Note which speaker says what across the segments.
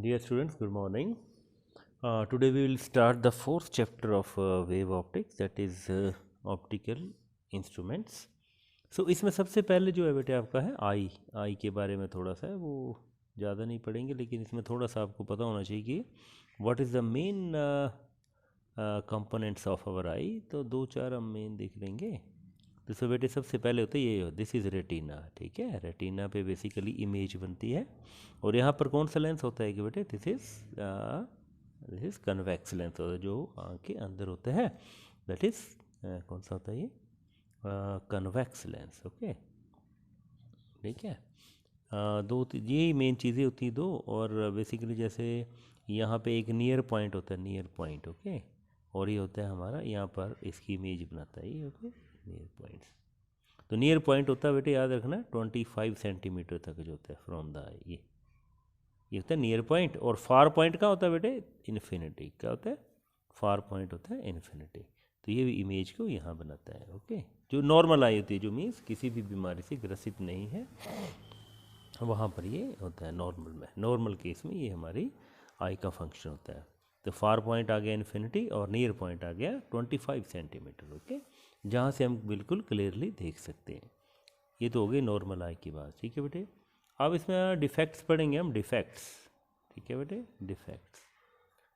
Speaker 1: Dear students, good morning. Today we will start the fourth chapter of wave optics, that is optical instruments. So इसमें सबसे पहले जो है बेटे आपका है आई के बारे में थोड़ा सा है, वो ज़्यादा नहीं पढ़ेंगे, लेकिन इसमें थोड़ा सा आपको पता होना चाहिए कि what is the main components of our eye. तो दो चार हम मेन देख लेंगे। तो इसमें बेटे सबसे पहले होता है ये, दिस इज़ रेटिना। ठीक है, रेटिना पे बेसिकली इमेज बनती है। और यहाँ पर कौन सा लेंस होता है कि बेटे दिस इज़ कन्वेक्स लेंस होता है, जो आँख के अंदर होता है। दैट इज़ कौन सा होता है ये, कन्वेक्स लेंस। ओके, ठीक है। ये मेन चीज़ें होती हैं दो। और बेसिकली जैसे यहाँ पे एक नियर पॉइंट होता है, नियर पॉइंट। ओके, और ये होता है हमारा, यहाँ पर इसकी इमेज बनाता है ये। Okay, near point. तो नियर पॉइंट होता है बेटे, याद रखना 25 सेंटीमीटर तक जो होता है फ्रॉम द आई, ये होता है नियर पॉइंट। और फार पॉइंट का होता है बेटे इन्फिनिटी। क्या होता है? फार पॉइंट होता है इन्फिनिटी। तो ये भी इमेज को यहाँ बनाता है। ओके, जो नॉर्मल आई होती है, जो मीन्स किसी भी बीमारी से ग्रसित नहीं है, वहाँ पर ये होता है नॉर्मल में। नॉर्मल केस में ये हमारी आई का फंक्शन होता है। तो फार पॉइंट आ गया इन्फिनिटी और नियर पॉइंट आ गया 25 सेंटीमीटर। ओके, जहाँ से हम बिल्कुल क्लियरली देख सकते हैं। ये तो हो गई नॉर्मल आई की बात। ठीक है बेटे, अब इसमें डिफेक्ट्स पढ़ेंगे हम, डिफेक्ट्स। ठीक है बेटे, डिफेक्ट्स।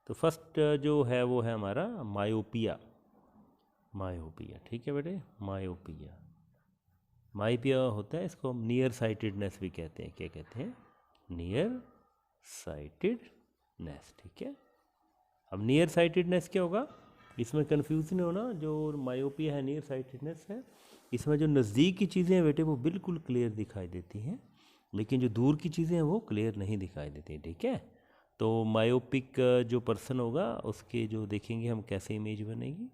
Speaker 1: तो फर्स्ट जो है वो है हमारा मायोपिया। मायोपिया, ठीक है बेटे, मायोपिया। मायोपिया होता है, इसको हम नियर साइटेडनेस भी कहते हैं। क्या कहते हैं? Near sightedness. ठीक है, अब नियर साइटेडनेस क्या होगा, इसमें कन्फ्यूजन होना। जो मायोपिया है, नियर साइटेडनेस है, इसमें जो नज़दीक की चीज़ें हैं बेटे वो बिल्कुल क्लियर दिखाई देती हैं, लेकिन जो दूर की चीज़ें हैं वो क्लियर नहीं दिखाई देती। ठीक है, तो मायोपिक जो पर्सन होगा उसके जो देखेंगे हम कैसे इमेज बनेगी।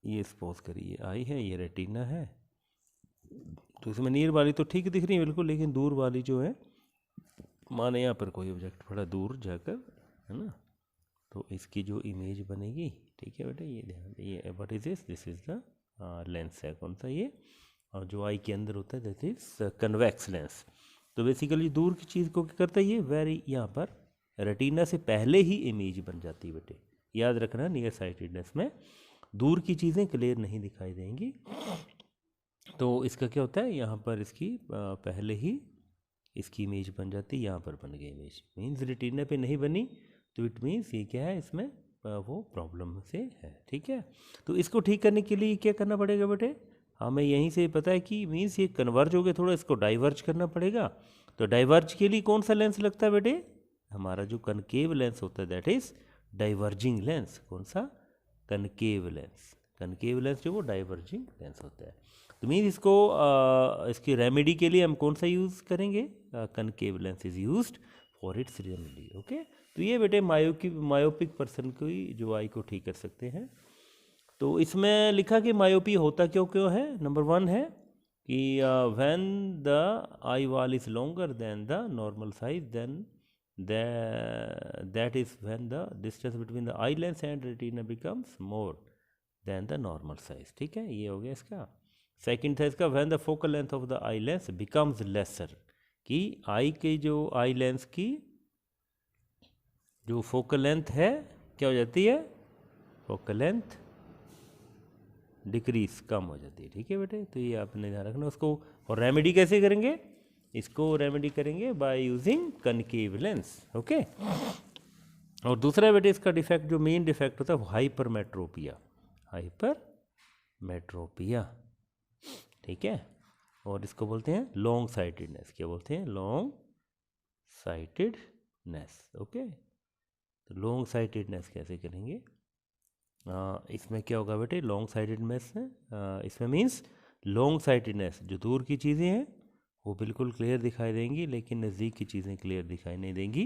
Speaker 1: ये सपोज करिए आई है, ये रेटिना है, तो इसमें नियर वाली तो ठीक दिख रही है बिल्कुल, लेकिन दूर वाली जो है, माने यहाँ पर कोई ऑब्जेक्ट थोड़ा दूर जाकर है ना, तो इसकी जो इमेज बनेगी। ठीक है बेटा, ये ध्यान, ये what is this is the lens है। कौन सा ये, और जो आई के अंदर होता है दैट इज कन्वेक्स लेंस। तो बेसिकली दूर की चीज़ को क्या करता है ये, वेरी यहाँ पर रेटिना से पहले ही इमेज बन जाती है बेटे। याद रखना, नियर साइटेडनेस में दूर की चीज़ें क्लियर नहीं दिखाई देंगी। तो इसका क्या होता है, यहाँ पर इसकी पहले ही इसकी इमेज बन जाती है। यहाँ पर बन गई इमेज, मीन्स रेटिना पे नहीं बनी, तो इट मीन्स ये क्या है, इसमें वो प्रॉब्लम से है। ठीक है, तो इसको ठीक करने के लिए क्या करना पड़ेगा बेटे, हमें यहीं से पता है कि मीन्स ये कन्वर्ज हो गया, थोड़ा इसको डाइवर्ज करना पड़ेगा। तो डाइवर्ज के लिए कौन सा लेंस लगता है बेटे, हमारा जो कनकेव लेंस होता है दैट इज डाइवर्जिंग लेंस। कौन सा? Concave lens. कनकेव लेंस जो वो डाइवर्जिंग लेंस होता है। तो मीन्स इसको इसकी रेमेडी के लिए हम कौन सा यूज़ करेंगे, concave lens is used for its remedy. Okay, तो ये बेटे मायोपिक पर्सन की जो आई को ठीक कर सकते हैं। तो इसमें लिखा कि मायोपी होता क्यों क्यों है। नंबर 1 है कि when the eyeball is longer than the normal size, then that is when the distance between the eye lens and retina becomes more than the normal size. ठीक है, ये हो गया इसका। सेकेंड था इसका, when the focal length of the eye lens becomes lesser, कि eye की जो आई लेंस की जो फोकल लेंथ है क्या हो जाती है, फोकल लेंथ डिक्रीज, कम हो जाती है। ठीक है बेटे, तो ये आपने ध्यान रखना उसको। और रेमेडी कैसे करेंगे, इसको रेमेडी करेंगे by using concave lens. Okay, और दूसरा बेटे इसका डिफेक्ट, जो मेन डिफेक्ट होता है वो हाइपरमेट्रोपिया। हाइपरमेट्रोपिया, ठीक है, और इसको बोलते हैं लॉन्ग साइटेडनेस। क्या बोलते हैं? Long sightedness. ओके, तो लॉन्ग साइटेडनेस कैसे करेंगे, इसमें क्या होगा बेटे, लॉन्ग साइटेडनेस है, इसमें मीन्स लॉन्ग साइटेडनेस, जो दूर की चीज़ें हैं वो बिल्कुल क्लियर दिखाई देंगी, लेकिन नज़दीक की चीज़ें क्लियर दिखाई नहीं देंगी।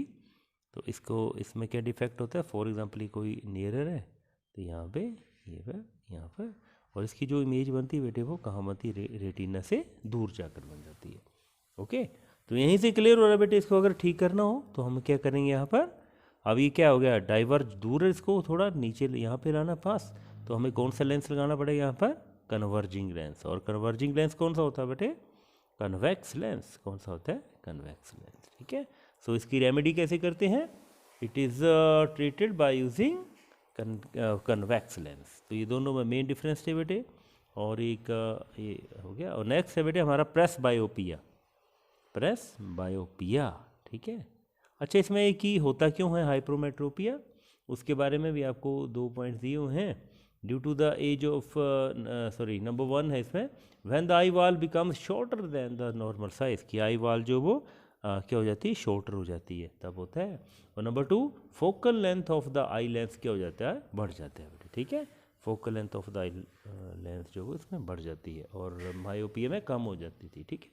Speaker 1: तो इसको, इसमें क्या डिफेक्ट होता है, फॉर एग्जांपल ये कोई नियरर है, तो यहाँ पे, ये पर, यहाँ पर, और इसकी जो इमेज बनती है बेटे वो कहाँ बनती है, रेटिना से दूर जाकर बन जाती है। ओके, तो यहीं से क्लियर हो रहा है बेटे। इसको अगर ठीक करना हो तो हम क्या करेंगे, यहाँ पर अब ये क्या हो गया, डाइवर्ज दूर है, इसको थोड़ा नीचे यहाँ पे लाना पास, तो हमें कौन सा लेंस लगाना पड़ेगा यहाँ पर, कन्वर्जिंग लेंस। और कन्वर्जिंग लेंस कौन सा होता है बेटे, कन्वेक्स लेंस। कौन सा होता है, कन्वेक्स लेंस। ठीक है, सो इसकी रेमेडी कैसे करते हैं? It is treated by using convex lens. तो ये दोनों में मेन डिफरेंस थे बेटे। और एक ये हो गया। और नेक्स्ट है बेटे हमारा प्रेस बायोपिया। प्रेस बायोपिया, ठीक है। अच्छा, इसमें एक ही होता क्यों है हाइपरोमेट्रोपिया, उसके बारे में भी आपको 2 पॉइंट्स दिए हुए हैं। Due to the age of number 1 है इसमें, when the eyeball become shorter than the normal size, की आई वॉल जो वो क्या हो जाती है, शॉर्टर हो जाती है, तब होता है। और number 2, focal length of the eye lens क्या हो जाता है, बढ़ जाता है बेटे, ठीक है। Focal length of the eye lens जो है इसमें बढ़ जाती है और मायोपिया में कम हो जाती थी, ठीक है।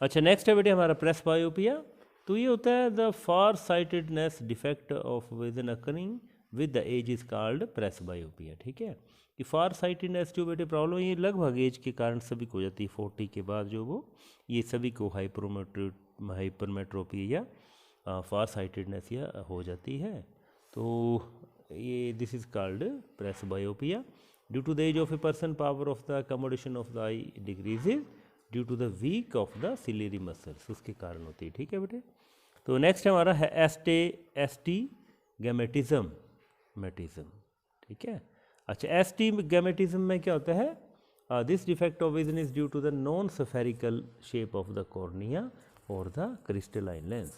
Speaker 1: अच्छा, नेक्स्ट है बेटे हमारा प्रेस बायोपिया। तो ये होता है the far sightedness defect of vision occurring with the age is called presbyopia, ठीक है। कि फार साइटेडनेस जो बेटे प्रॉब्लम ये लगभग एज के कारण सभी को हो जाती है, 40 के बाद जो वो ये सभी को हाइपरमेट्रोपिया या फार साइटेडनेस या हो जाती है। तो ये this is called presbyopia. Due to the age of a person power of the accommodation of the eye decreases due to the weak of the ciliary muscles, उसके कारण होती है, ठीक है बेटे। तो नेक्स्ट हमारा है एस्टिगैमेटिज्म, ठीक है। अच्छा, एस्टिगैमेटिज्म में क्या होता है, this defect of vision is due to the non spherical shape of the cornea और द क्रिस्टलाइन लेंस।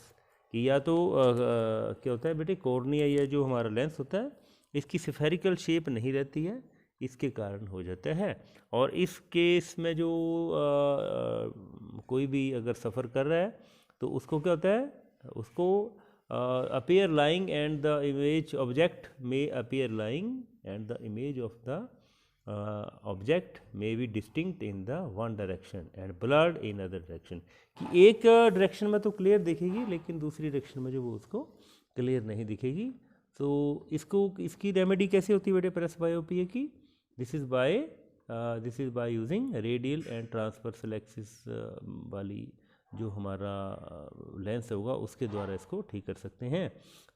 Speaker 1: कि या तो क्या होता है बेटे, कॉर्निया या जो हमारा लेंस होता है इसकी स्फेरिकल शेप नहीं रहती है, इसके कारण हो जाता है। और इस केस में जो कोई भी अगर सफ़र कर रहा है तो उसको क्या होता है, उसको appear lying and the image object may appear lying and the image of the object may be distinct in the one direction and blurred in other direction। कि एक डायरेक्शन में तो क्लियर दिखेगी लेकिन दूसरी डायरेक्शन में जो वो उसको क्लियर नहीं दिखेगी। तो इसकी रेमेडी कैसे होती है बेटे प्रेस बायोपिया की? This is by using radial and transversal axis वाली जो हमारा लेंस होगा उसके द्वारा इसको ठीक कर सकते हैं।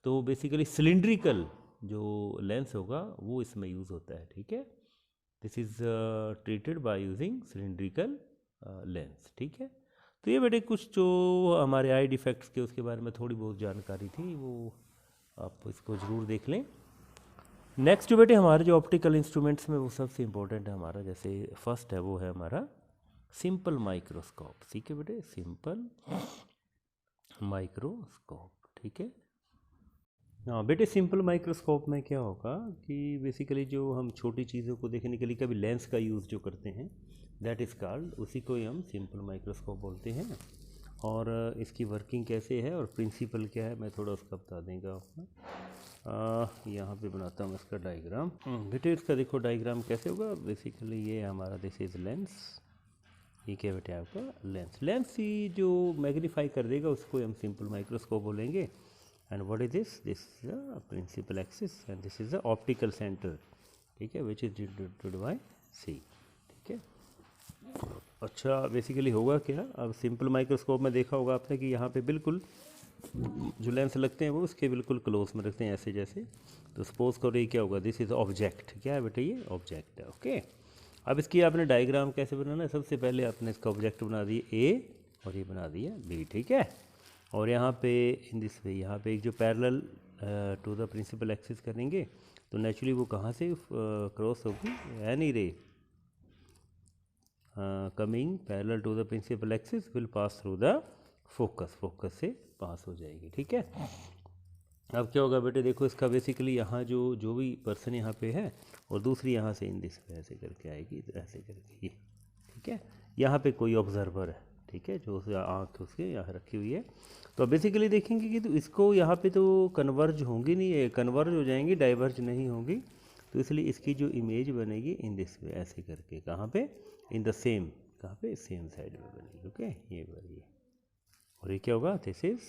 Speaker 1: तो बेसिकली सिलिंड्रिकल जो लेंस होगा वो इसमें यूज़ होता है, ठीक है। This is treated by using cylindrical lens, ठीक है। तो ये बेटे कुछ जो हमारे आई डिफेक्ट्स के उसके बारे में थोड़ी बहुत जानकारी थी, वो आप इसको ज़रूर देख लें। नेक्स्ट जो बेटे हमारे जो ऑप्टिकल इंस्ट्रूमेंट्स में वो सबसे इम्पोर्टेंट है हमारा, जैसे फर्स्ट है वो है हमारा सिंपल माइक्रोस्कोप, ठीक है बेटे, सिंपल माइक्रोस्कोप, ठीक है। हाँ बेटे, सिंपल माइक्रोस्कोप में क्या होगा कि बेसिकली जो हम छोटी चीज़ों को देखने के लिए कभी लेंस का यूज़ जो करते हैं दैट इज़ कॉल्ड, उसी को ही हम सिंपल माइक्रोस्कोप बोलते हैं। और इसकी वर्किंग कैसे है और प्रिंसिपल क्या है मैं थोड़ा उसका बता देंगे आपको। यहाँ पे बनाता हूँ इसका डायग्राम। बेटे इसका देखो डायग्राम कैसे होगा। बेसिकली ये हमारा दिस इज़ लेंस, ये क्या बेटे आपका लेंस ही जो मैग्नीफाई कर देगा उसको हम सिंपल माइक्रोस्कोप बोलेंगे। And what is this is the principal axis and this is the optical centre, ठीक है, which is denoted by C, ठीक है। अच्छा, बेसिकली होगा क्या, अब सिंपल माइक्रोस्कोप में देखा होगा आपने कि यहाँ पे बिल्कुल जो लेंस लगते हैं वो उसके बिल्कुल क्लोज में रखते हैं ऐसे जैसे। तो सपोज करो ये क्या होगा, दिस इज ऑब्जेक्ट, क्या है बेटा ये ऑब्जेक्ट है, ओके। अब इसकी आपने डायग्राम कैसे बनाना है, सबसे पहले आपने इसका ऑब्जेक्ट बना दिया ए और ये बना दिया बी, ठीक है। और यहाँ पे इन दिस वे यहाँ पे एक जो parallel to the principal axis करेंगे तो नेचुरली वो कहाँ से क्रॉस होगी, any ray coming parallel to the principal axis will pass through the focus से पास हो जाएगी, ठीक है। अब क्या होगा बेटे, देखो इसका बेसिकली यहाँ जो भी पर्सन यहाँ पे है और दूसरी यहाँ से इन दिस वे ऐसे करके आएगी, ऐसे करके ये, ठीक है। यहाँ पे कोई ऑब्जर्वर है, ठीक है, जो आँख उसके यहाँ रखी हुई है। तो बेसिकली देखेंगे कि तो इसको यहाँ पे तो कन्वर्ज होंगी नहीं, ये कन्वर्ज हो जाएंगी, डाइवर्ज नहीं होंगी। तो इसलिए इसकी जो इमेज बनेगी इन दिस वे ऐसे करके, कहाँ पे, इन द सेम, कहाँ पे, सेम साइड में बनेगी, ओके। ये बनेगी और ये क्या होगा, this is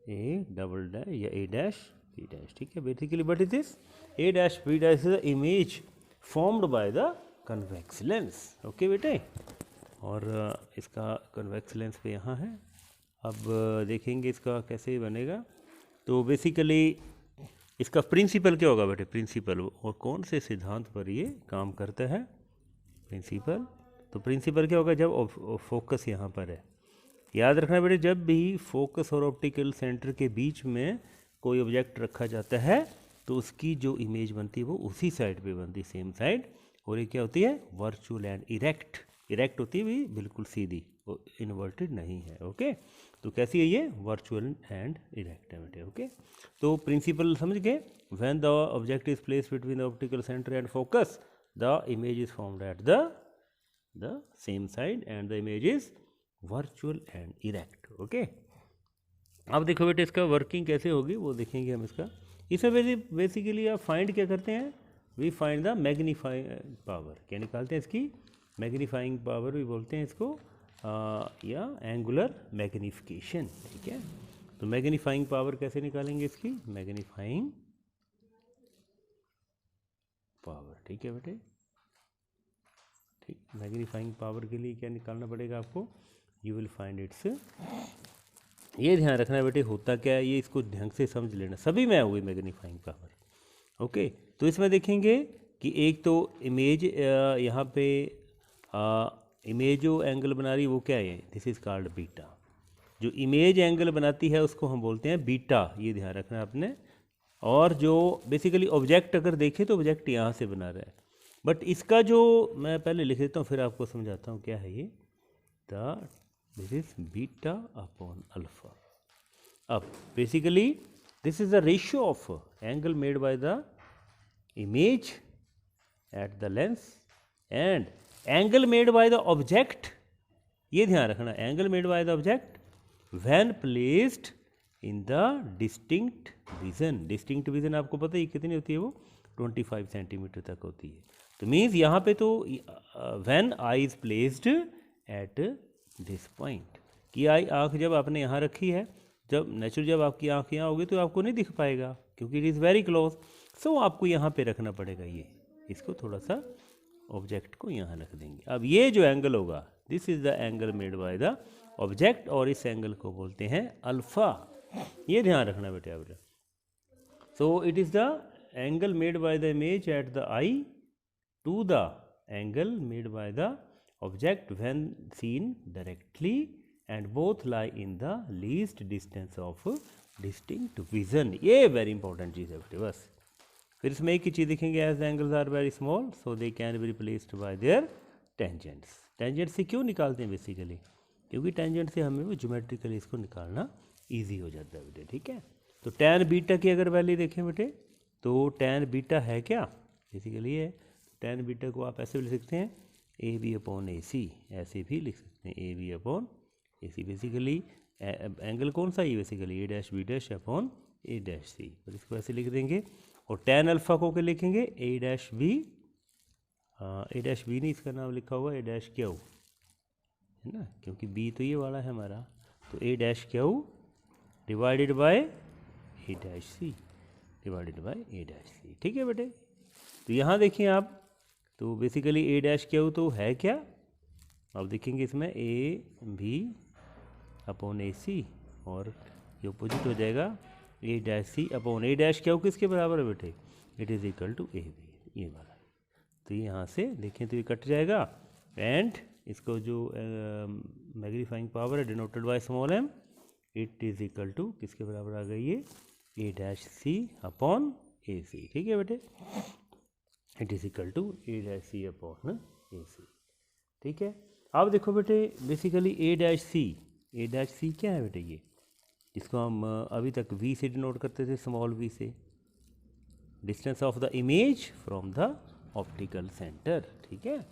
Speaker 1: A double dash या ए डैश बी डैश, ठीक है। Basically but is this A dash B dash is the image formed by the convex lens, okay बेटे। और इसका कन्वेक्स लेंस पे यहाँ है। अब देखेंगे इसका कैसे बनेगा। तो बेसिकली इसका प्रिंसिपल क्या होगा बेटे, प्रिंसिपल और कौन से सिद्धांत पर ये काम करता है, प्रिंसिपल। तो प्रिंसिपल क्या होगा, जब फोकस यहाँ पर है याद रखना बेटे, जब भी फोकस और ऑप्टिकल सेंटर के बीच में कोई ऑब्जेक्ट रखा जाता है तो उसकी जो इमेज बनती है वो उसी साइड पे बनती है, सेम साइड। और ये क्या होती है, वर्चुअल एंड इरेक्ट। इरेक्ट होती है भी बिल्कुल सीधी, इन्वर्टेड नहीं है। ओके, तो कैसी है ये, वर्चुअल एंड इरेक्ट है बेटे। ओके, तो प्रिंसिपल समझ गए। When the object is placed between the optical centre and focus the image is formed eight the same side and the image is virtual and erect. Okay, अब देखो बेटे इसका working कैसे होगी वो देखेंगे हम इसका। इसमें बेसिकली आप फाइंड क्या करते हैं, we find the magnifying power. क्या निकालते हैं इसकी, मैग्नीफाइंग पावर भी बोलते हैं इसको, या एंगुलर मैग्नीफिकेशन। ठीक है, तो मैग्नीफाइंग पावर कैसे निकालेंगे इसकी, मैग्नीफाइंग पावर। ठीक है बेटे, ठीक, मैग्नीफाइंग पावर के लिए क्या निकालना पड़ेगा आपको, यू विल फाइंड इट्स, ये ध्यान रखना बेटे होता क्या है, ये इसको ढंग से समझ लेना, सभी में हुई मैग्नीफाइंग पावर। ओके, तो इसमें देखेंगे कि एक तो इमेज यहाँ पे इमेज जो एंगल बना रही है वो क्या है, दिस इज कॉल्ड बीटा। जो इमेज एंगल बनाती है उसको हम बोलते हैं बीटा, ये ध्यान रखना आपने। और जो बेसिकली ऑब्जेक्ट अगर देखें तो ऑब्जेक्ट यहाँ से बना रहा है, बट इसका जो मैं पहले लिख देता हूँ फिर आपको समझाता हूँ क्या है ये, this is beta upon alpha. अब basically this is the ratio of angle made by the image at the lens and angle made by the object. ये ध्यान रखना, angle made by the object when placed in the distinct vision. Distinct vision आपको पता है कितनी होती है, वो 25 सेंटीमीटर तक होती है। तो मीन्स यहाँ पे तो when I is placed at this point, कि आई आँख जब आपने यहाँ रखी है, जब नेचुरल जब आपकी आँख यहाँ होगी तो आपको नहीं दिख पाएगा क्योंकि इट इज़ वेरी क्लोज। सो आपको यहाँ पे रखना पड़ेगा, ये इसको थोड़ा सा ऑब्जेक्ट को यहाँ रख देंगे। अब ये जो एंगल होगा this is the angle made by the object, और इस एंगल को बोलते हैं अल्फा। ये ध्यान रखना बेटे आप। So it is the angle made by the image at the eye to the angle made by the object when seen directly and both lie in the least distance of distinct vision. ये very important चीज़ है बेटे बस। फिर इसमें एक ही चीज़ देखेंगे, as the angles are very small so they can be replaced by their tangents. Tangent से क्यों निकालते हैं बेसिकली, क्योंकि टेंजेंट से हमें वो ज्योमेट्रिकली इसको निकालना ईजी हो जाता है बेटे। ठीक है, तो टैन बीटा की अगर वैल्यू देखें बेटे तो टैन बीटा है क्या, बेसिकली है टैन बीटा को आप ऐसे भी लिख सकते हैं ए बी अपॉन ए सी, ऐसे भी लिख सकते हैं A B upon A C. Basically angle कौन सा है, basically A dash B dash upon A dash C, और इसको ऐसे लिख देंगे। और टैन अल्फा को क्या लिखेंगे, ए डैश बी, ए डैश बी नहीं इसका नाम लिखा हुआ, ए डैश क्यू है ना, क्योंकि बी तो ये वाला है हमारा, तो A dash Q divided by A dash C, divided by A dash C. ठीक है बेटे, तो यहाँ देखिए आप, तो बेसिकली ए डैश क्यू तो है क्या, अब देखेंगे इसमें ए बी अपॉन ए सी, और ये अपोजिट हो जाएगा A dash C upon A dash Q किसके बराबर है बेटे, it is equal to A B, ये वाला। तो यहाँ से देखें तो ये कट जाएगा, एंड इसको जो मैग्नीफाइंग पावर है denoted by small M, it is equal to किसके बराबर आ गई ये, ए dash C upon A C. ठीक है बेटे, it is equal to A dash C upon A C. ठीक है, अब देखो बेटे बेसिकली ए डैश सी क्या है बेटे, ये इसको हम अभी तक वी से डिनोट करते थे, स्मॉल वी से, distance of the image from the optical centre. ठीक है,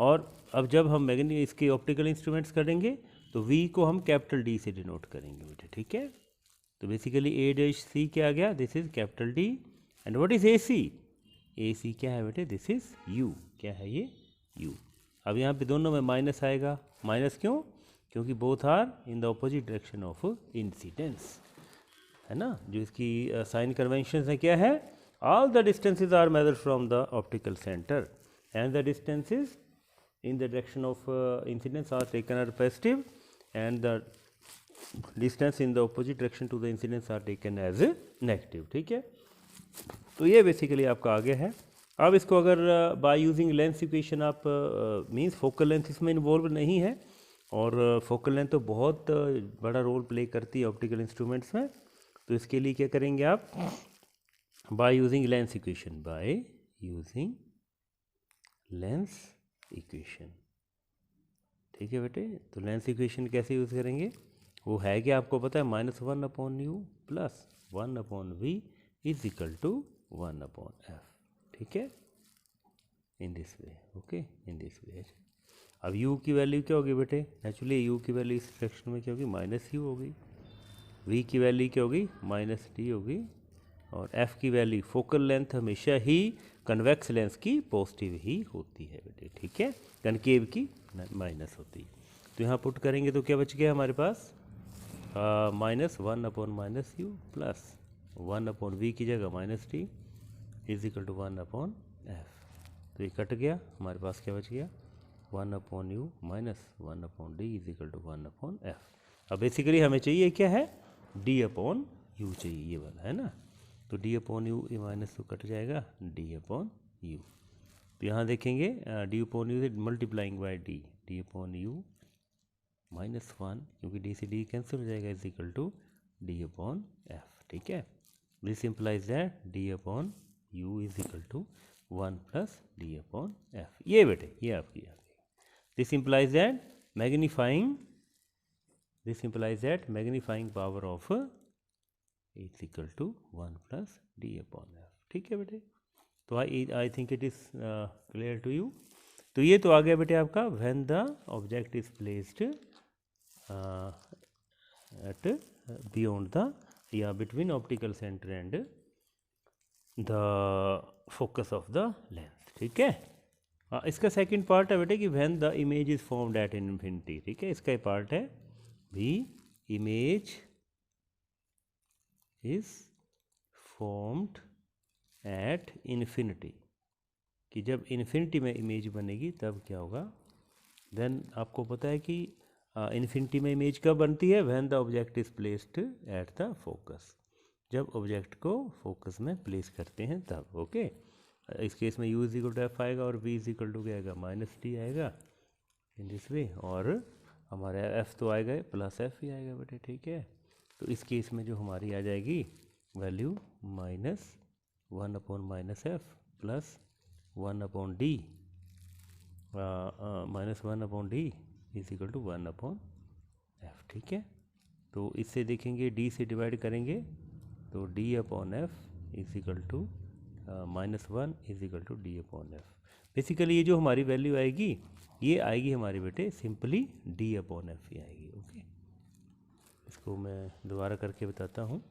Speaker 1: और अब जब हम इसके ऑप्टिकल इंस्ट्रूमेंट्स करेंगे तो वी को हम कैपिटल डी से डिनोट करेंगे बेटे। ठीक है, तो बेसिकली ए डैश सी क्या आ गया, this is capital D, and what is A C क्या है बेटे, दिस इज यू, क्या है ये, यू। अब यहाँ पे दोनों में माइनस आएगा, माइनस क्यों, क्योंकि both are in the opposite direction of incidence, है ना। जो इसकी साइन कन्वेंशन है क्या है, all the distances are measured from the optical centre and the distances in the direction of incidence are taken as positive and the distance in the opposite direction to the incidence are taken as negative। ठीक है, तो ये basically आपका आगे है। अब इसको अगर बाय यूजिंग लेंस इक्वेशन आप मीन्स फोकल लेंथ इसमें इन्वॉल्व नहीं है, और फोकल लेंथ तो बहुत बड़ा रोल प्ले करती है ऑप्टिकल इंस्ट्रूमेंट्स में। तो इसके लिए क्या करेंगे आप, bye using lens equation, by using lens equation. ठीक है बेटे, तो लेंस इक्वेशन कैसे यूज़ करेंगे, वो है कि आपको पता है -1/u plus 1/v is equal to 1/f। ठीक है, in this way, okay, in this way. अब u की वैल्यू क्या होगी बेटे, नेचुरली u की वैल्यू इस फ्रैक्शन में क्या होगी, -u होगी। v की वैल्यू क्या होगी, -d होगी। और f की वैल्यू, फोकल लेंथ हमेशा ही कन्वेक्स लेंस की पॉजिटिव ही होती है बेटे। ठीक है, कनकेव की माइनस होती है। तो यहाँ पुट करेंगे तो क्या बच गया हमारे पास, -1/-u प्लस 1/v की जगह -d is equal to 1/f। तो ये कट गया, हमारे पास क्या बच गया, 1/u minus 1/d is equal to 1/f। अब बेसिकली हमें चाहिए क्या है, d/u चाहिए, ये वाला है ना। तो d/u ये माइनस तो कट जाएगा, d/u। तो यहाँ देखेंगे d/u से मल्टीप्लाइंग बाय d/u -1, क्योंकि d से d कैंसिल हो जाएगा, इज इक्वल टू d/f। ठीक है, this implies that d/u is equal to 1 plus d/f। ये बेटे, ये आपकी आ गई। This implies that magnifying power of is equal to 1 plus d/f। ठीक है बेटे, तो I think it is clear to you. तो ये तो आ गया बेटे आपका when the object is placed at beyond the या between optical centre and the focus of the lens. ठीक है, इसका सेकंड पार्ट है बेटे कि when the image is formed at infinity. ठीक है, इसका पार्ट है we image is formed at infinity, कि जब इन्फिनिटी में इमेज बनेगी तब क्या होगा। देन आपको पता है कि इन्फिनिटी में इमेज कब बनती है, when the object is placed at the focus, जब ऑब्जेक्ट को फोकस में प्लेस करते हैं तब। ओके, इस केस में u is equal to f आएगा और v इज इक्वल टू क्या आएगा, -d आएगा इन दिस वे, और हमारा f तो आएगा प्लस f ही आएगा बेटे। ठीक है, तो इस केस में जो हमारी आ जाएगी value -1/-f plus 1/d -1/d is equal to 1/f। ठीक है, तो इससे देखेंगे d से डिवाइड करेंगे तो d/f is equal to -1 is equal to d/f। Basically ये जो हमारी वैल्यू आएगी, ये आएगी हमारे बेटे सिंपली d/f ही आएगी। ओके, इसको मैं दोबारा करके बताता हूँ।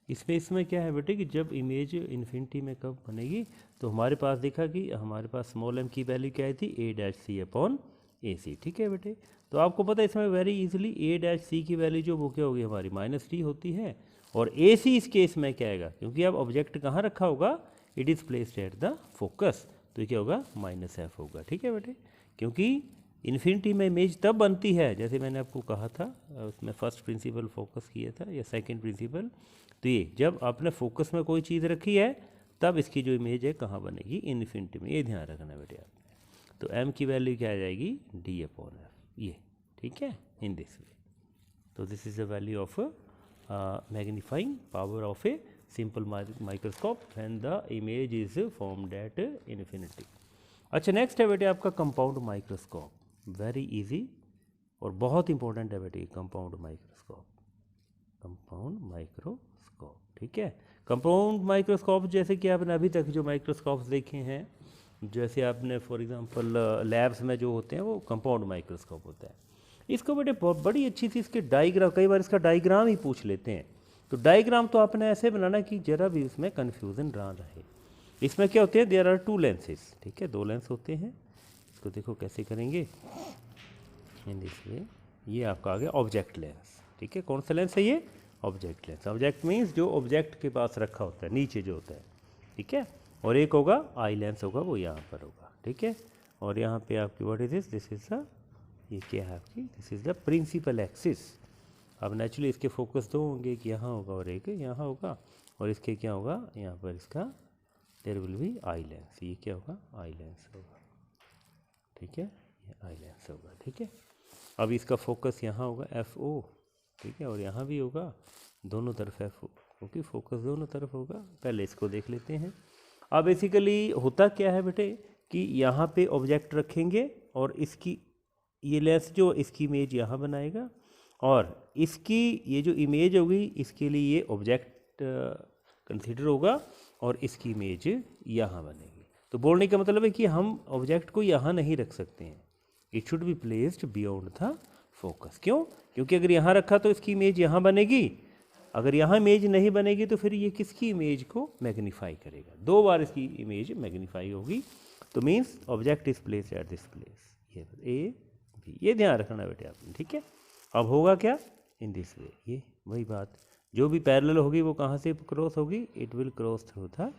Speaker 1: इसमें क्या है बेटे कि जब इमेज इन्फिनिटी में कब बनेगी, तो हमारे पास देखा कि हमारे पास स्मॉल m की वैल्यू क्या आई थी, a'(c/ac। ठीक है बेटे, तो आपको पता है इसमें वेरी इजीली a'(c) की वैल्यू जो वो क्या होगी हमारी -d होती है, और ac इस केस में क्या आएगा, क्योंकि अब ऑब्जेक्ट कहाँ रखा होगा, it is placed at the focus, तो क्या होगा -f होगा। ठीक है बेटे, क्योंकि इन्फिनिटी में इमेज तब बनती है, जैसे मैंने आपको कहा था उसमें फर्स्ट प्रिंसिपल फोकस किया था या सेकंड प्रिंसिपल, तो ये जब आपने फोकस में कोई चीज़ रखी है तब इसकी जो इमेज है कहाँ बनेगी, इन्फिनिटी में। ये ध्यान रखना बेटे आपने। तो m की वैल्यू क्या आ जाएगी, d/f, ये। ठीक है, इन दिस वे। तो this is the value of magnifying power of a simple microscope when the image is formed at infinity. अच्छा, नेक्स्ट है बेटे आपका कंपाउंड माइक्रोस्कोप। वेरी इजी और बहुत इंपॉर्टेंट है बेटे कंपाउंड माइक्रोस्कोप। कंपाउंड माइक्रोस्कोप, ठीक है। कंपाउंड माइक्रोस्कोप जैसे कि आपने अभी तक जो माइक्रोस्कोप्स देखे हैं, जैसे आपने फॉर एग्जांपल लैब्स में जो होते हैं वो कंपाउंड माइक्रोस्कोप होता है। इसको बेटे बड़ी अच्छी सी इसके डायग्राम, कई बार इसका डायग्राम ही पूछ लेते हैं, तो डायग्राम तो आपने ऐसे बनाना कि जरा भी उसमें कन्फ्यूज़न ना रहे। इसमें क्या होते हैं, देयर आर 2 लेंसेज, ठीक है, 2 लेंस होते हैं। इसको देखो कैसे करेंगे, इन दिस वे। ये आपका आ गया ऑब्जेक्ट लेंस, ठीक है। कौन सा लेंस है ये, ऑब्जेक्ट लेंस। ऑब्जेक्ट मीन्स जो ऑब्जेक्ट के पास रखा होता है, नीचे जो होता है, ठीक है। और एक होगा आई लेंस होगा, वो यहाँ पर होगा, ठीक है। और यहाँ पे आपकी what is this is the, ये क्या है आपकी, this is the principal axis. अब नेचुरली इसके फोकस 2 होंगे, एक यहाँ होगा और एक यहाँ होगा, और इसके क्या होगा, यहाँ पर इसका there will be eye lens. ये क्या होगा, आई लेंस होगा, ठीक है, ये आई लेंस होगा, ठीक है। अब इसका फोकस यहाँ होगा FO, ठीक है, और यहाँ भी होगा, दोनों तरफ FO, क्योंकि फोकस दोनों तरफ होगा। पहले इसको देख लेते हैं। अब बेसिकली होता क्या है बेटे कि यहाँ पे ऑब्जेक्ट रखेंगे और इसकी ये लेंस जो इसकी इमेज यहाँ बनाएगा, और इसकी ये जो इमेज होगी इसके लिए ये ऑब्जेक्ट कंसीडर होगा, और इसकी इमेज यहाँ बनेगी। तो बोलने का मतलब है कि हम ऑब्जेक्ट को यहाँ नहीं रख सकते हैं, it should be placed beyond the focus. क्यों? क्योंकि अगर यहाँ रखा तो इसकी इमेज यहाँ बनेगी, अगर यहाँ इमेज नहीं बनेगी तो फिर ये किसकी इमेज को मैग्नीफाई करेगा, 2 बार इसकी इमेज मैग्नीफाई होगी। तो means object is placed at this place, ये A B, ये ध्यान रखना बेटे आपने, ठीक है। अब होगा क्या, इन दिस वे, ये वही बात, जो भी पैरेलल होगी वो कहाँ से क्रॉस होगी, it will cross through the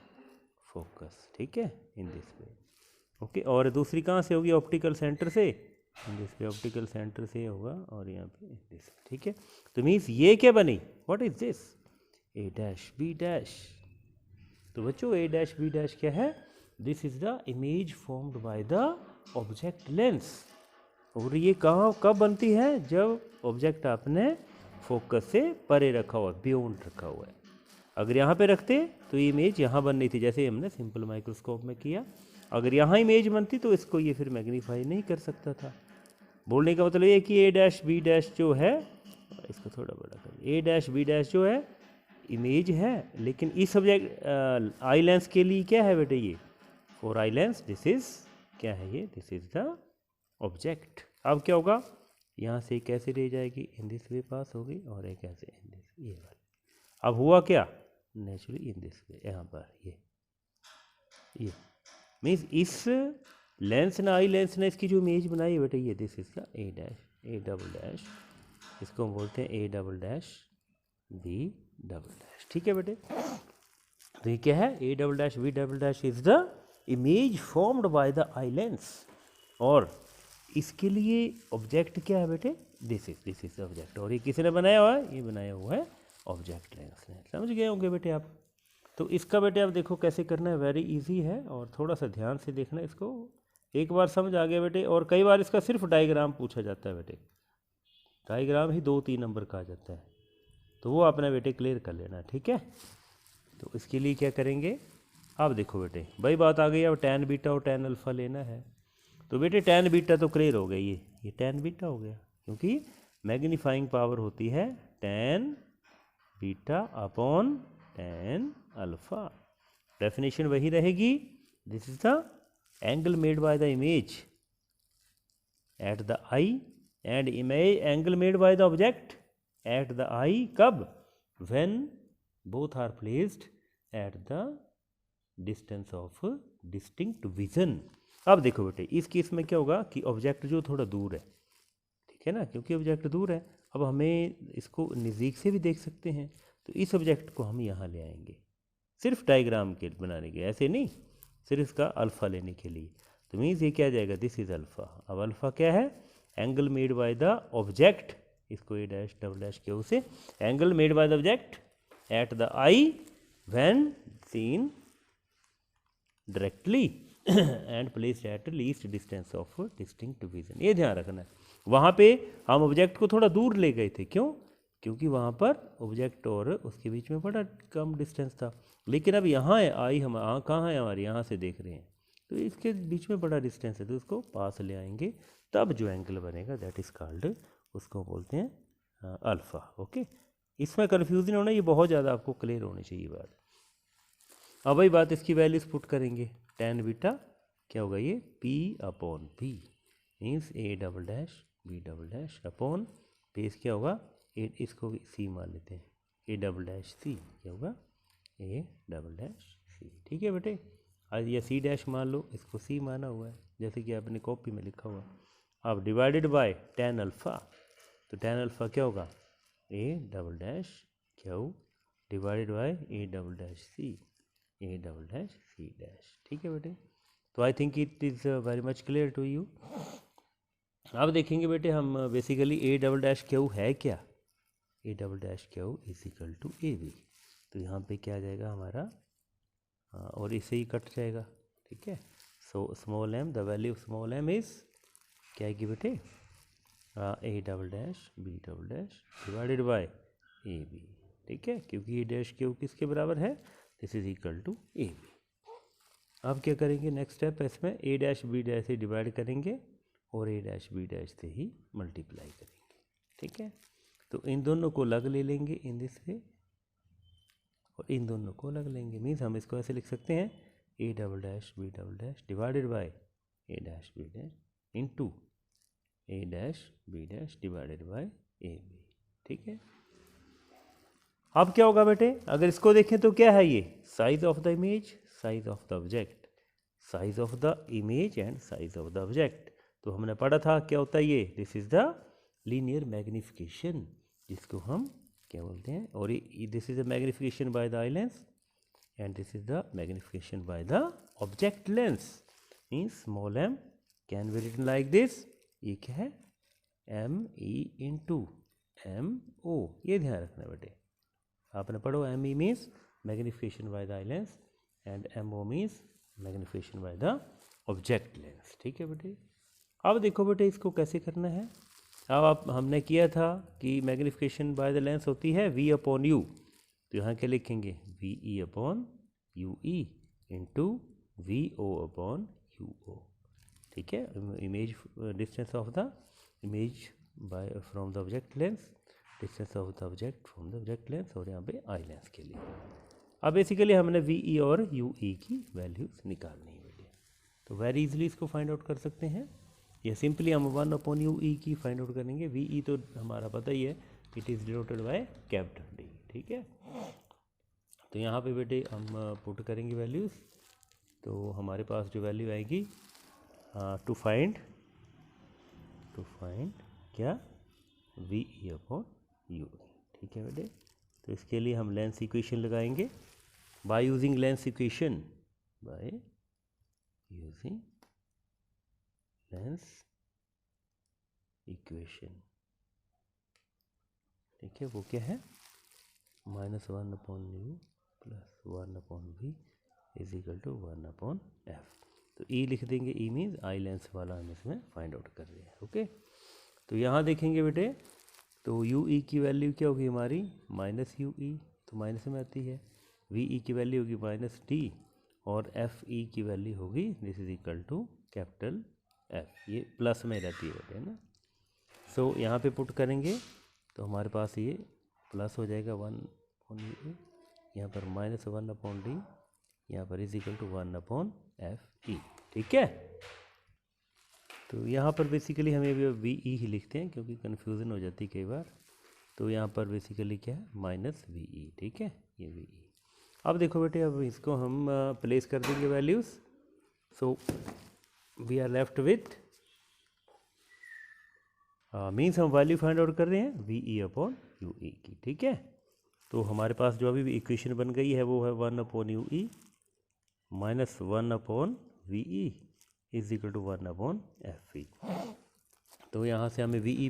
Speaker 1: focus, ठीक है, इन दिस वे, ओके। और दूसरी कहाँ से होगी, ऑप्टिकल सेंटर से, इन दिस वे, ऑप्टिकल सेंटर से होगा, और यहाँ पे दिस, ठीक है। तो मीन्स ये क्या बनी, what is this, A' B'। तो बच्चों A' B' क्या है, this is the image formed by the object lens. और ये कहाँ कब बनती है, जब ऑब्जेक्ट आपने फोकस से परे रखा हुआ, बियॉन्ड रखा हुआ है। अगर यहाँ पे रखते तो ये इमेज यहाँ बननी थी, जैसे हमने सिंपल माइक्रोस्कोप में किया। अगर यहाँ इमेज बनती तो इसको ये फिर मैग्नीफाई नहीं कर सकता था। बोलने का मतलब ये कि A' B' जो है, इसको थोड़ा बड़ा कर, A' B' जो है इमेज है, लेकिन इस सब्जेक्ट आई लेंस के लिए क्या है बेटे, ये for eye lens this is क्या है, ये दिस इज द ऑब्जेक्ट। अब क्या होगा, यहाँ से कैसे रह जाएगी, इन दिस वे पास होगी, और एक ऐसे इन दिस, ये वाली। अब हुआ क्या, नेचुरली इन दिस वे, यहाँ पर ये मीन्स इस लेंस ने, आई लेंस ने इसकी जो इमेज बनाई है बेटे, ये दिस इसका A', इसको हम बोलते हैं A', B', ठीक है बेटे। तो ये क्या है, A', B' is the image formed by the eye lens, और इसके लिए ऑब्जेक्ट क्या है बेटे, दिस इज ऑब्जेक्ट। और ये किसने बनाया हुआ है, ये बनाया हुआ है ऑब्जेक्ट लेंस ने। समझ गए होंगे बेटे आप। तो इसका बेटे आप देखो कैसे करना है, वेरी इजी है, और थोड़ा सा ध्यान से देखना इसको। एक बार समझ आ गया बेटे, और कई बार इसका सिर्फ डायग्राम पूछा जाता है बेटे, डायग्राम ही 2-3 नंबर का आ जाता है, तो वो आपने बेटे क्लियर कर लेना, ठीक है। तो इसके लिए क्या करेंगे, आप देखो बेटे, वही बात आ गई, अब tan बीटा और tan अल्फा लेना है। तो बेटे tan बीटा तो क्लियर हो गई, ये tan बीटा हो गया, क्योंकि मैग्नीफाइंग पावर होती है tan beta upon tan alpha. Definition वही रहेगी, this is the angle made by the image at the eye, and image angle made by the object at the eye, कब, when both are placed at the distance of distinct vision. अब देखो बेटे, इस case में क्या होगा कि object जो थोड़ा दूर है, ठीक है ना, क्योंकि ऑब्जेक्ट दूर है, अब हमें इसको नज़दीक से भी देख सकते हैं। तो इस ऑब्जेक्ट को हम यहाँ ले आएंगे, सिर्फ डायग्राम के बनाने के, ऐसे नहीं, सिर्फ इसका अल्फ़ा लेने के लिए। तो मीन्स ये क्या आ जाएगा, दिस इज अल्फ़ा। अब अल्फ़ा क्या है, angle made by the object, इसको A', के उसे angle made by the object at the eye when seen directly and placed at least distance of distinct vision. ये ध्यान रखना है, वहाँ पे हम ऑब्जेक्ट को थोड़ा दूर ले गए थे, क्यों, क्योंकि वहाँ पर ऑब्जेक्ट और उसके बीच में बड़ा कम डिस्टेंस था। लेकिन अब यहाँ है आई, हम कहाँ है हमारे, यहाँ से देख रहे हैं, तो इसके बीच में बड़ा डिस्टेंस है, तो उसको पास ले आएंगे, तब जो एंगल बनेगा दैट इज़ कॉल्ड, उसको बोलते हैं अल्फ़ा। ओके, इसमें कन्फ्यूजन होना, ये बहुत ज़्यादा आपको क्लियर होनी चाहिए बात। अब वही बात, इसकी वैल्यूज पुट करेंगे, tan बीटा क्या होगा, ये P/P means A', B' upon base क्या होगा, इसको C मान लेते हैं, A', क्या होगा, A', ठीक है बेटे। आज या C' मान लो, इसको C माना हुआ है, जैसे कि आपने कॉपी में लिखा हुआ। अब डिवाइडेड बाय tan अल्फ़ा, तो tan अल्फ़ा क्या होगा, A', Q divided by A', C, A', ठीक है बेटे। तो I think it is very much clear to you. अब देखेंगे बेटे हम बेसिकली A', है क्या, A', is equal to AB। तो यहाँ पे क्या आ जाएगा हमारा, और इसे ही कट जाएगा, ठीक है। So small m, the value of small m is क्या आएगी बेटे, A double dash B double dash divided by A B, ठीक है, क्योंकि ये डैश क्यू किसके बराबर है, this is equal to A B. अब क्या करेंगे, नेक्स्ट स्टेप है इसमें ए डैश बी डैश से डिवाइड करेंगे और ए डैश बी डैश से ही मल्टीप्लाई करेंगे, ठीक है। तो इन दोनों को अलग ले लेंगे इन दिस वे और इन दोनों को अलग लेंगे, मीन्स हम इसको ऐसे लिख सकते हैं A double dash B double dash divided by A dash B dash into A dash B dash divided by A B, ठीक है। अब क्या होगा बेटे, अगर इसको देखें तो क्या है ये, size of the image, size of the object, size of the image and size of the object. तो हमने पढ़ा था क्या होता है ये, this is the linear magnification, जिसको हम क्या बोलते हैं, और this is the magnification by the eye lens and this is the magnification by the object lens, means small m can be written like this, ये क्या है M E into M O, ये ध्यान रखना बेटे, आपने पढ़ो M E means magnification by the eye lens and M O means magnification by the object lens, ठीक है बेटे। अब देखो बेटे इसको कैसे करना है, अब आप हमने किया था कि मैग्निफिकेशन बाय द लेंस होती है v अपॉन यू, तो यहाँ क्या लिखेंगे V E upon U E into V O upon U O, ठीक है, image distance of the image by from the object lens, distance of the object from the object lens, और यहाँ पे eye lens के लिए। अब basically हमने V E और यू ई की वैल्यूज निकालनी है बेटे, तो वेरी इजीली इसको फाइंड आउट कर सकते हैं, या सिंपली हम 1 अपॉन यू ई की फाइंड आउट करेंगे, वी ई तो हमारा पता ही है, it is denoted by capital D, ठीक है। तो यहाँ पे बेटे हम पुट करेंगे वैल्यूज़, तो हमारे पास जो वैल्यू आएगी टू फाइंड क्या वी ई अपॉन यू, ठीक है बेटे। तो इसके लिए हम लेंस इक्वेशन लगाएंगे by using lens equation, by using lens equation, ठीक है, वो क्या है -1 upon U plus 1 upon V is equal to 1 upon F. तो ई लिख देंगे, ई मीन्स आई लेंस वाला हम इसमें फाइंड आउट कर रहे हैं, ओके। तो यहाँ देखेंगे बेटे, तो यू ई की वैल्यू क्या होगी हमारी माइनस यू ई, तो माइनस में आती है, वी ई की वैल्यू होगी माइनस डी, और एफ ई की वैल्यू होगी this is equal to capital F, ये प्लस में रहती है बेटे, है ना। सो यहाँ पे पुट करेंगे तो हमारे पास ये प्लस हो जाएगा 1 अपॉन यू, यहाँ पर -1 अपॉन डी, यहाँ पर is equal to 1 upon F E, ठीक है। तो यहाँ पर बेसिकली हमें वी ई ही लिखते हैं क्योंकि कन्फ्यूज़न हो जाती है कई बार, तो यहाँ पर बेसिकली क्या है माइनस वी ई, ठीक है, ये वी ई। अब देखो बेटे, अब इसको हम प्लेस कर देंगे values, so we are left with means हम वैल्यू फाइंड आउट कर रहे हैं V E upon U E की, ठीक है। तो हमारे पास जो अभी भी इक्वेशन बन गई है वो है 1 upon U E minus 1 upon V E is equal to 1 upon F E. तो यहाँ से हमें V E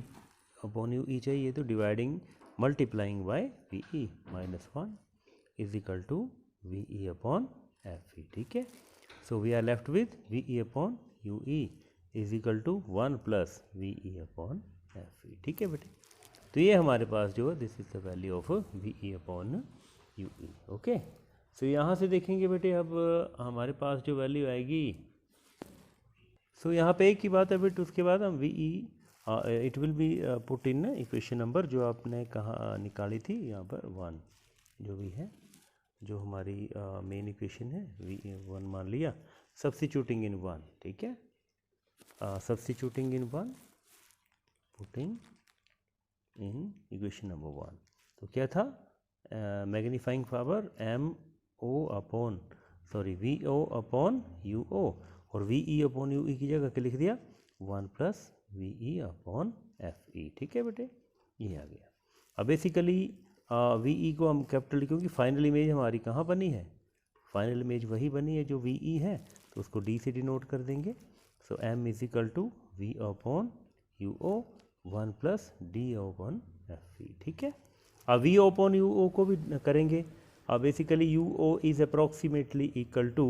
Speaker 1: upon U E चाहिए, तो dividing multiplying by V E -1 is equal to V E upon F E, ठीक है। So we are left with V E upon U E is equal to 1 plus V E upon F E, ठीक है बेटे। तो ये हमारे पास जो है this is the value of V E upon U E, okay. So यहाँ से देखेंगे बेटे, अब हमारे पास जो वैल्यू आएगी, सो यहाँ पे एक ही बात है बेटे, उसके बाद हम V E it will be put in equation number जो आपने कहाँ निकाली थी, यहाँ पर 1 जो भी है, जो हमारी मेन इक्वेशन है वी 1 मान लिया, सब्स्टिट्यूटिंग इन 1, ठीक है, substituting in 1 putting in equation number 1। तो क्या था magnifying power M O upon V O upon U O, और V E upon U E की जगह क्या लिख दिया 1 plus V E upon F E, ठीक है बेटे, ये आ गया। अब बेसिकली वी ई को हम कैपिटल, क्योंकि फाइनल इमेज हमारी कहाँ बनी है, फाइनल इमेज वही बनी है जो वी ई है, तो उसको डी से डिनोट कर देंगे। So M is equal to V upon U O 1 plus D upon F E, ठीक है। अब वी अपॉन यू ओ को भी करेंगे, अब basically U O is approximately equal to,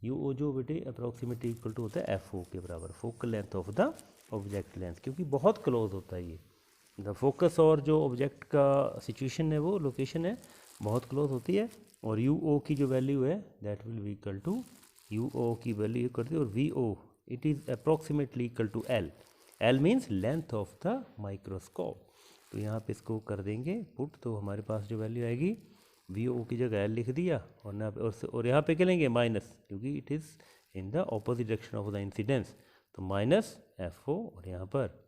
Speaker 1: U O जो बेटे अप्रॉक्सीमेटली इक्वल टू होता है एफ ओ के बराबर, focal length of the object length, क्योंकि बहुत क्लोज होता है ये द फोकस और जो ऑब्जेक्ट का सिचुएशन है वो लोकेशन है बहुत क्लोज होती है। और यू ओ की जो वैल्यू है that will be equal to U O की वैल्यू करती है और V O it is approximately equal to L. L means length of the microscope. तो यहाँ पे इसको कर देंगे पुट, तो हमारे पास जो वैल्यू आएगी वी ओ की जगह एल लिख दिया और यहाँ पे क्या लेंगे माइनस, क्योंकि it is in the opposite direction of the incidence. तो माइनस एफ ओ और यहाँ पर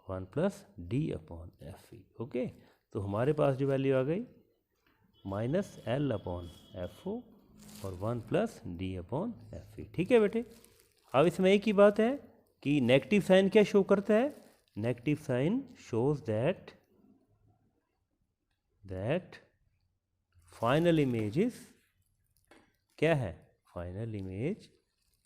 Speaker 1: 1 plus D upon F E. Okay, तो हमारे पास जो वैल्यू आ गई minus L upon F O और 1 plus D upon F E. ठीक है बेटे, अब इसमें एक ही बात है कि नेगेटिव साइन क्या शो करता है, negative sign shows that final image is क्या है, फाइनल इमेज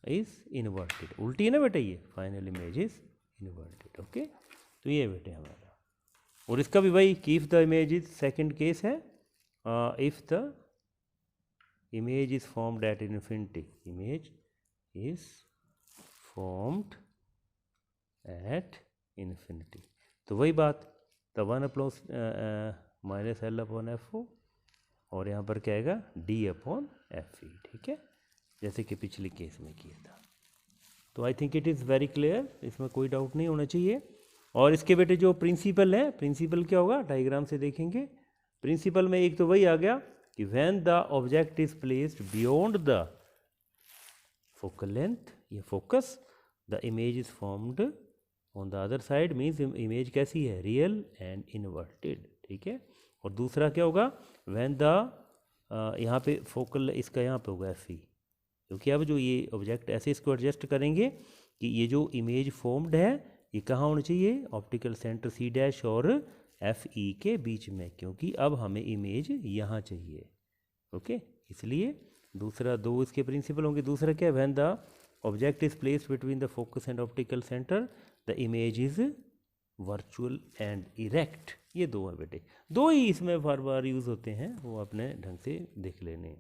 Speaker 1: इज इन्वर्टेड। उल्टी है ना बेटे, ये final image is inverted. Okay, तो ये बेटे हमारा, और इसका भी भाई कि if the image is, second case है if the image is formed at infinity, image is formed at infinity. तो वही बात, the 1 plus minus L upon F O और यहाँ पर क्या आएगा डी अपॉन एफ ई। ठीक है, जैसे कि पिछले केस में किया था। तो I think it is very clear, इसमें कोई डाउट नहीं होना चाहिए। और इसके बेटे जो प्रिंसिपल है, प्रिंसिपल क्या होगा डायग्राम से देखेंगे। प्रिंसिपल में एक तो वही आ गया कि when the object is placed beyond the focal length, ये focus, the image is formed on the other side, means image कैसी है रियल एंड इन्वर्टेड। ठीक है, और दूसरा क्या होगा व्हेन द यहाँ पे फोकल इसका यहाँ पे होगा एफ ई, क्योंकि अब जो ये ऑब्जेक्ट ऐसे इसको एडजस्ट करेंगे कि ये जो इमेज फॉर्म्ड है ये कहाँ होना चाहिए, ऑप्टिकल सेंटर सी डैश और एफ ई के बीच में, क्योंकि अब हमें इमेज यहाँ चाहिए। ओके, इसलिए दूसरा दो इसके प्रिंसिपल होंगे। दूसरा क्या, when the object is placed between the focus and optical centre the image is virtual and erect. ये दो है बेटे, दो ही इसमें बार बार यूज़ होते हैं, वो अपने ढंग से देख लेने।